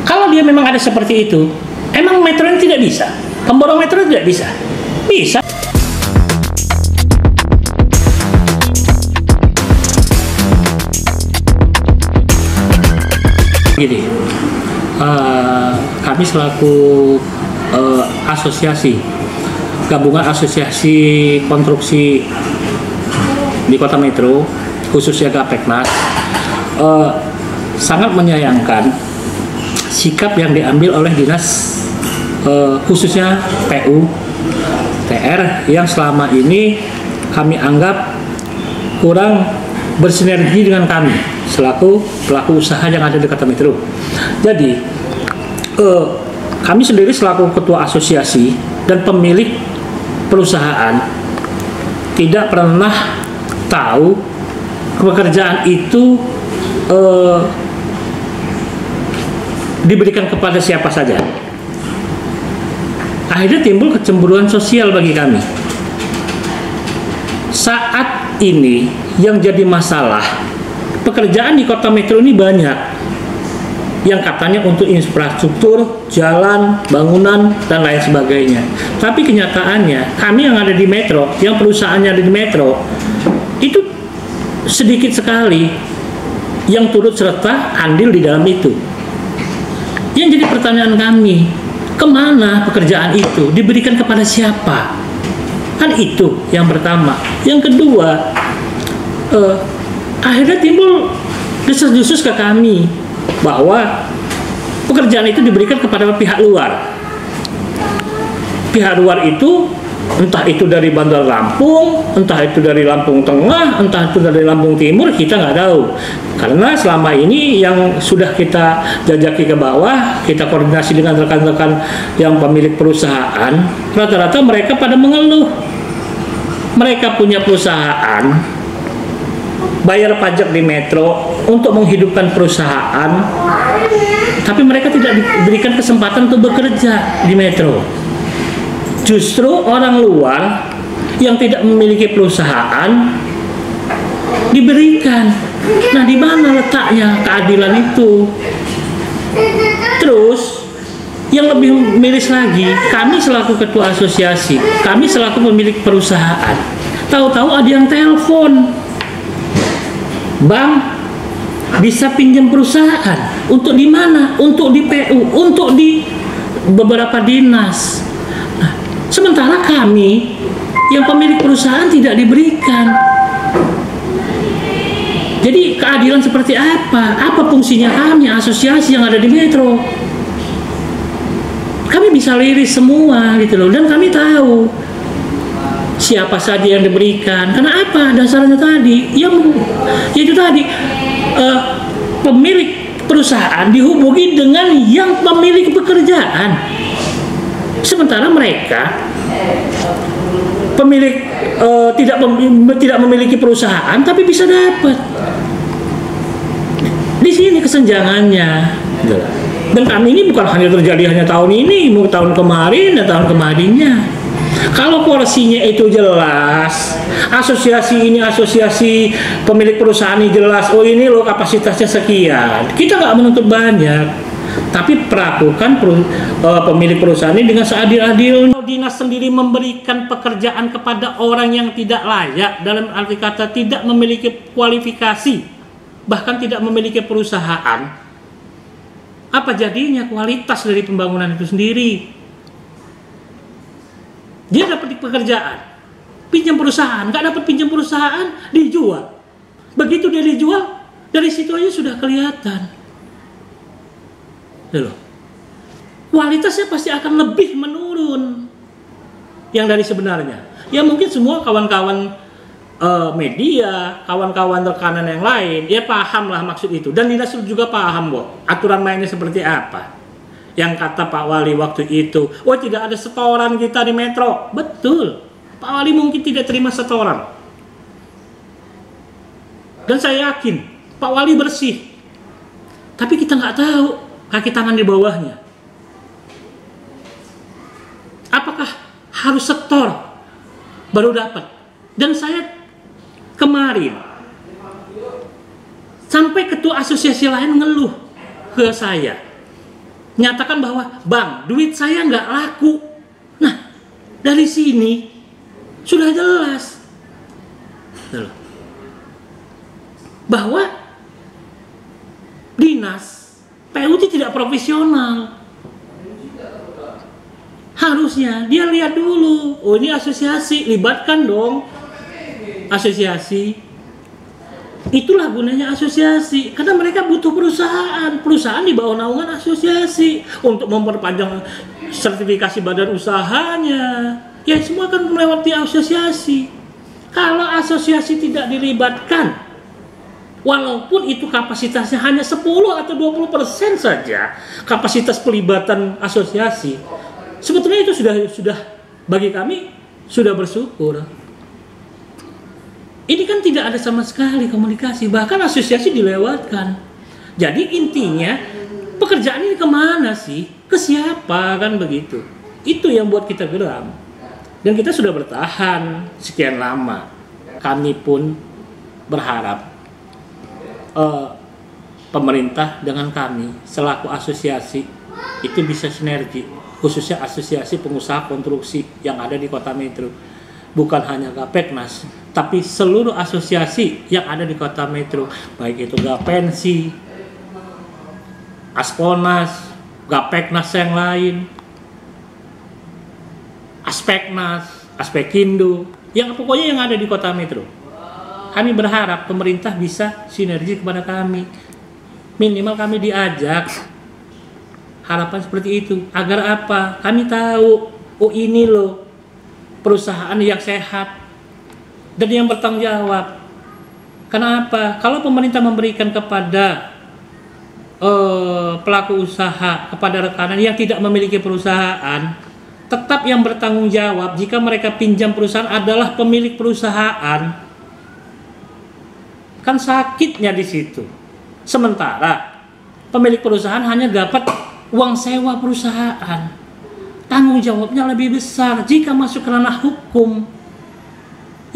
Kalau dia memang ada seperti itu, emang metro ini tidak bisa? Pemborong metro tidak bisa? Bisa. Gini, kami selaku asosiasi, gabungan asosiasi konstruksi di Kota Metro, khususnya Gapeknas, sangat menyayangkan sikap yang diambil oleh dinas, khususnya PU TR, yang selama ini kami anggap kurang bersinergi dengan kami selaku pelaku usaha yang ada di Kota Metro. Jadi kami sendiri selaku ketua asosiasi dan pemilik perusahaan tidak pernah tahu pekerjaan itu diberikan kepada siapa saja. Akhirnya timbul kecemburuan sosial bagi kami. Saat ini yang jadi masalah, pekerjaan di Kota Metro ini banyak yang katanya untuk infrastruktur, jalan, bangunan, dan lain sebagainya. Tapi kenyataannya, kami yang ada di Metro, yang perusahaannya ada di Metro, itu sedikit sekali yang turut serta andil di dalam itu. Yang jadi pertanyaan kami, kemana pekerjaan itu? Diberikan kepada siapa? Kan itu yang pertama. Yang kedua, akhirnya timbul desas-desus ke kami bahwa pekerjaan itu diberikan kepada pihak luar. Pihak luar itu entah itu dari Bandar Lampung, entah itu dari Lampung Tengah, entah itu dari Lampung Timur, kita nggak tahu. Karena selama ini yang sudah kita jajaki ke bawah, kita koordinasi dengan rekan-rekan yang pemilik perusahaan, rata-rata mereka pada mengeluh. Mereka punya perusahaan, bayar pajak di Metro untuk menghidupkan perusahaan, tapi mereka tidak diberikan kesempatan untuk bekerja di Metro. Justru orang luar yang tidak memiliki perusahaan diberikan. Nah, di mana letaknya keadilan itu? Terus yang lebih miris lagi, kami selaku ketua asosiasi, kami selaku pemilik perusahaan, tahu-tahu ada yang telepon, Bang, bisa pinjam perusahaan untuk di mana? Untuk di PU, untuk di beberapa dinas. Nah, sementara kami yang pemilik perusahaan tidak diberikan. Jadi keadilan seperti apa? Apa fungsinya kami asosiasi yang ada di Metro? Kami bisa liris semua gitu loh, dan kami tahu siapa saja yang diberikan. Karena apa? Dasarnya tadi, yaitu tadi pemilik perusahaan dihubungi dengan yang pemilik pekerjaan. Sementara mereka pemilik tidak memiliki perusahaan tapi bisa dapat. Di sini kesenjangannya. Dan kami ini bukan hanya terjadi hanya tahun ini, mungkin tahun kemarin dan tahun kemarinnya. Kalau porsinya itu jelas, asosiasi ini asosiasi pemilik perusahaan ini jelas, oh ini loh kapasitasnya sekian, kita nggak menuntut banyak, tapi perlakukan pemilik perusahaan ini dengan seadil-adilnya. Dinas sendiri memberikan pekerjaan kepada orang yang tidak layak, dalam arti kata tidak memiliki kualifikasi, bahkan tidak memiliki perusahaan, apa jadinya kualitas dari pembangunan itu sendiri? Dia dapat pekerjaan, pinjam perusahaan, nggak dapat pinjam perusahaan, dijual. Begitu dia dijual, dari situ aja sudah kelihatan. Loh, kualitasnya pasti akan lebih menurun yang dari sebenarnya. Ya mungkin semua kawan-kawan media, kawan-kawan rekanan yang lain, ya paham lah maksud itu. Dan dinas juga paham kok aturan mainnya seperti apa. Yang kata Pak Wali waktu itu, oh tidak ada setoran kita di Metro. Betul, Pak Wali mungkin tidak terima setoran. Dan saya yakin Pak Wali bersih. Tapi kita nggak tahu kaki tangan di bawahnya. Apakah harus setor baru dapat? Dan saya kemarin sampai ketua asosiasi lain ngeluh ke saya. nyatakan bahwa bang, duit saya nggak laku. Nah, dari sini sudah jelas bahwa dinas PUT tidak profesional. Harusnya dia lihat dulu, oh ini asosiasi, libatkan dong asosiasi. Itulah gunanya asosiasi, karena mereka butuh perusahaan di bawah naungan asosiasi untuk memperpanjang sertifikasi badan usahanya. Ya semua kan melewati asosiasi. Kalau asosiasi tidak dilibatkan, walaupun itu kapasitasnya hanya 10 atau 20% saja kapasitas pelibatan asosiasi, sebetulnya itu sudah bagi kami sudah bersyukur. Ini kan tidak ada sama sekali komunikasi, bahkan asosiasi dilewatkan. Jadi intinya pekerjaan ini kemana sih? Ke siapa kan begitu? Itu yang buat kita geram. Dan kita sudah bertahan sekian lama. Kami pun berharap pemerintah dengan kami selaku asosiasi itu bisa sinergi, khususnya asosiasi pengusaha konstruksi yang ada di Kota Metro. Bukan hanya Gapeknas, tapi seluruh asosiasi yang ada di Kota Metro, baik itu Gapensi, Asponas, Gapeknas yang lain, Aspeknas, Aspekindo, yang pokoknya yang ada di Kota Metro. Kami berharap pemerintah bisa sinergi kepada kami, minimal kami diajak. Harapan seperti itu, agar apa? Kami tahu, oh ini loh perusahaan yang sehat dan yang bertanggung jawab. Kenapa? Kalau pemerintah memberikan kepada pelaku usaha, kepada rekanan yang tidak memiliki perusahaan, tetap yang bertanggung jawab jika mereka pinjam perusahaan adalah pemilik perusahaan. Kan sakitnya di situ. Sementara pemilik perusahaan hanya dapat uang sewa perusahaan. Tanggung jawabnya lebih besar jika masuk ke ranah hukum.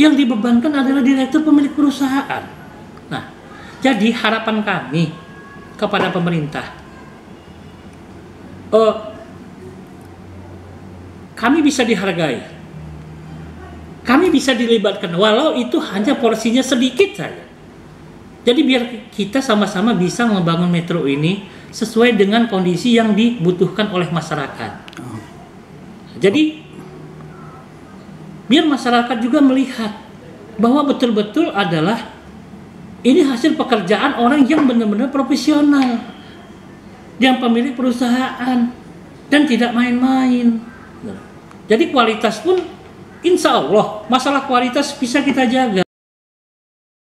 Yang dibebankan adalah direktur pemilik perusahaan. Nah, jadi harapan kami kepada pemerintah, kami bisa dihargai, kami bisa dilibatkan, walau itu hanya porsinya sedikit saja. Jadi biar kita sama-sama bisa membangun metro ini sesuai dengan kondisi yang dibutuhkan oleh masyarakat. Jadi biar masyarakat juga melihat bahwa betul-betul adalah ini hasil pekerjaan orang yang benar-benar profesional, yang pemilik perusahaan dan tidak main-main. Jadi kualitas pun insya Allah masalah kualitas bisa kita jaga.